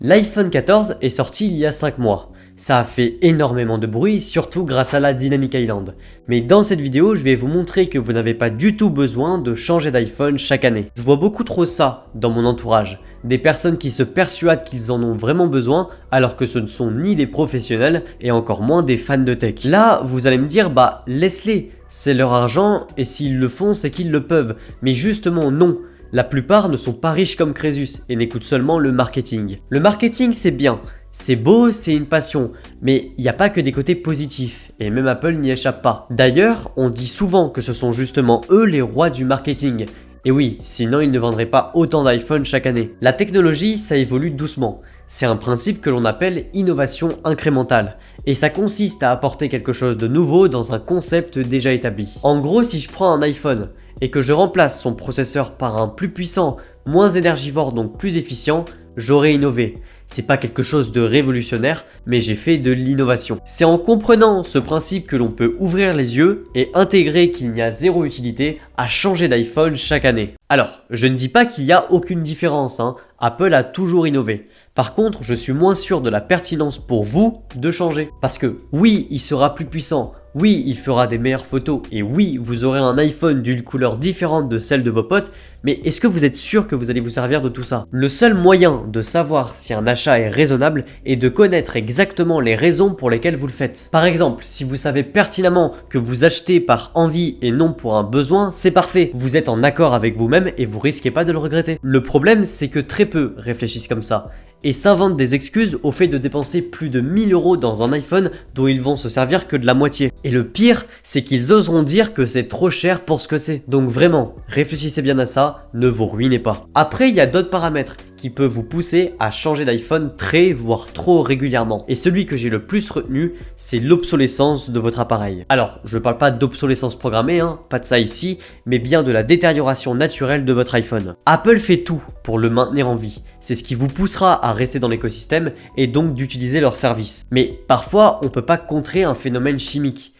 L'iPhone 14 est sorti il y a 5 mois. Ça a fait énormément de bruit, surtout grâce à la Dynamic Island. Mais dans cette vidéo, je vais vous montrer que vous n'avez pas du tout besoin de changer d'iPhone chaque année. Je vois beaucoup trop ça dans mon entourage. Des personnes qui se persuadent qu'ils en ont vraiment besoin alors que ce ne sont ni des professionnels et encore moins des fans de tech. Là, vous allez me dire, bah laisse-les, c'est leur argent et s'ils le font, c'est qu'ils le peuvent. Mais justement non. La plupart ne sont pas riches comme Crésus et n'écoutent seulement le marketing. Le marketing c'est bien, c'est beau, c'est une passion, mais il n'y a pas que des côtés positifs, et même Apple n'y échappe pas. D'ailleurs, on dit souvent que ce sont justement eux les rois du marketing. Et oui, sinon ils ne vendraient pas autant d'iPhone chaque année. La technologie, ça évolue doucement. C'est un principe que l'on appelle innovation incrémentale. Et ça consiste à apporter quelque chose de nouveau dans un concept déjà établi. En gros, si je prends un iPhone et que je remplace son processeur par un plus puissant, moins énergivore donc plus efficient, j'aurai innové. C'est pas quelque chose de révolutionnaire, mais j'ai fait de l'innovation. C'est en comprenant ce principe que l'on peut ouvrir les yeux et intégrer qu'il n'y a zéro utilité à changer d'iPhone chaque année. Alors, je ne dis pas qu'il n'y a aucune différence, Apple a toujours innové. Par contre, je suis moins sûr de la pertinence pour vous de changer. Parce que oui, il sera plus puissant, oui, il fera des meilleures photos, et oui, vous aurez un iPhone d'une couleur différente de celle de vos potes, mais est-ce que vous êtes sûr que vous allez vous servir de tout ça? Le seul moyen de savoir si un achat est raisonnable est de connaître exactement les raisons pour lesquelles vous le faites. Par exemple, si vous savez pertinemment que vous achetez par envie et non pour un besoin, c'est parfait. Vous êtes en accord avec vous-même et vous risquez pas de le regretter. Le problème, c'est que très peu réfléchissent comme ça et s'inventent des excuses au fait de dépenser plus de 1000 € dans un iPhone dont ils vont se servir que de la moitié. Et le pire, c'est qu'ils oseront dire que c'est trop cher pour ce que c'est. Donc vraiment, réfléchissez bien à ça, ne vous ruinez pas. Après, il y a d'autres paramètres qui peuvent vous pousser à changer d'iPhone très voire trop régulièrement. Et celui que j'ai le plus retenu, c'est l'obsolescence de votre appareil. Alors, je ne parle pas d'obsolescence programmée, pas de ça ici, mais bien de la détérioration naturelle de votre iPhone. Apple fait tout pour le maintenir en vie. C'est ce qui vous poussera à rester dans l'écosystème et donc d'utiliser leurs services. Mais parfois, on ne peut pas contrer un phénomène chimique.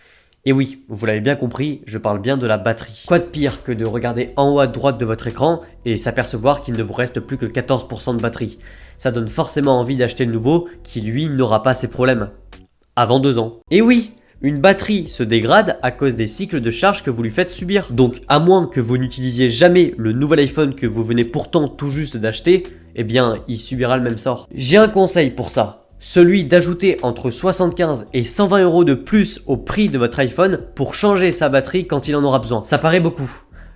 Et oui, vous l'avez bien compris, je parle bien de la batterie. Quoi de pire que de regarder en haut à droite de votre écran et s'apercevoir qu'il ne vous reste plus que 14% de batterie. Ça donne forcément envie d'acheter le nouveau qui lui n'aura pas ces problèmes. Avant 2 ans. Et oui, une batterie se dégrade à cause des cycles de charge que vous lui faites subir. Donc à moins que vous n'utilisiez jamais le nouvel iPhone que vous venez pourtant tout juste d'acheter, eh bien il subira le même sort. J'ai un conseil pour ça. Celui d'ajouter entre 75 et 120 € de plus au prix de votre iPhone pour changer sa batterie quand il en aura besoin. Ça paraît beaucoup.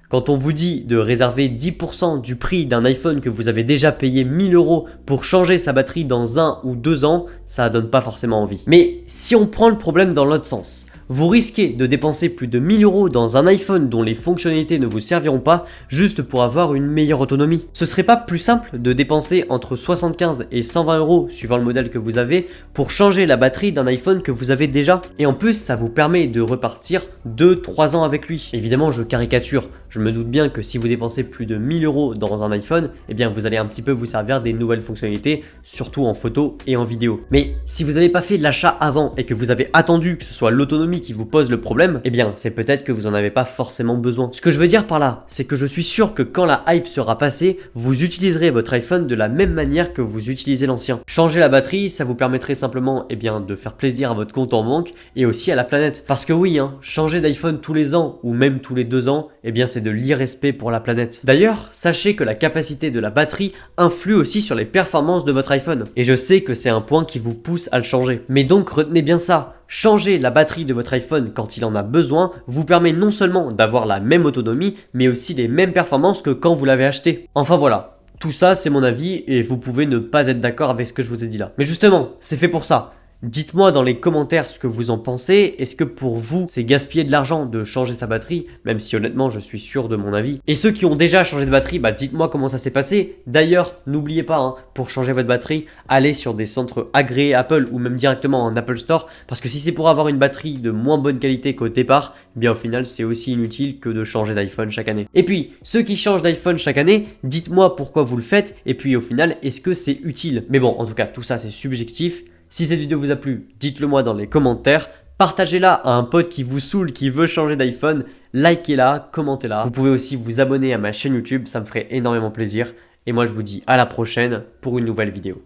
Quand on vous dit de réserver 10% du prix d'un iPhone que vous avez déjà payé 1000 € pour changer sa batterie dans 1 ou 2 ans, ça donne pas forcément envie. Mais si on prend le problème dans l'autre sens, vous risquez de dépenser plus de 1000 € dans un iPhone dont les fonctionnalités ne vous serviront pas juste pour avoir une meilleure autonomie. Ce serait pas plus simple de dépenser entre 75 et 120 € suivant le modèle que vous avez pour changer la batterie d'un iPhone que vous avez déjà? Et en plus, ça vous permet de repartir 2-3 ans avec lui. Évidemment, je caricature. Je me doute bien que si vous dépensez plus de 1000 € dans un iPhone, eh bien vous allez un petit peu vous servir des nouvelles fonctionnalités, surtout en photo et en vidéo. Mais si vous n'avez pas fait l'achat avant et que vous avez attendu que ce soit l'autonomie qui vous pose le problème, eh bien c'est peut-être que vous n'en avez pas forcément besoin. Ce que je veux dire par là, c'est que je suis sûr que quand la hype sera passée, vous utiliserez votre iPhone de la même manière que vous utilisez l'ancien. Changer la batterie, ça vous permettrait simplement de faire plaisir à votre compte en banque et aussi à la planète. Parce que oui, changer d'iPhone tous les ans ou même tous les 2 ans, eh bien c'est de l'irrespect pour la planète. D'ailleurs, sachez que la capacité de la batterie influe aussi sur les performances de votre iPhone. Et je sais que c'est un point qui vous pousse à le changer. Mais donc retenez bien ça. Changer la batterie de votre iPhone quand il en a besoin vous permet non seulement d'avoir la même autonomie, mais aussi les mêmes performances que quand vous l'avez acheté. Enfin voilà, tout ça c'est mon avis et vous pouvez ne pas être d'accord avec ce que je vous ai dit là. Mais justement, c'est fait pour ça. Dites-moi dans les commentaires ce que vous en pensez. Est-ce que pour vous, c'est gaspiller de l'argent de changer sa batterie? Même si honnêtement, je suis sûr de mon avis. Et ceux qui ont déjà changé de batterie, dites-moi comment ça s'est passé. D'ailleurs, n'oubliez pas, pour changer votre batterie, allez sur des centres agréés Apple ou même directement en Apple Store. Parce que si c'est pour avoir une batterie de moins bonne qualité qu'au départ, eh bien au final, c'est aussi inutile que de changer d'iPhone chaque année. Et puis, ceux qui changent d'iPhone chaque année, dites-moi pourquoi vous le faites. Et puis au final, est-ce que c'est utile? Mais bon, en tout cas, tout ça, c'est subjectif. Si cette vidéo vous a plu, dites-le moi dans les commentaires. Partagez-la à un pote qui vous saoule, qui veut changer d'iPhone. Likez-la, commentez-la. Vous pouvez aussi vous abonner à ma chaîne YouTube, ça me ferait énormément plaisir. Et moi je vous dis à la prochaine pour une nouvelle vidéo.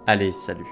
Allez, salut.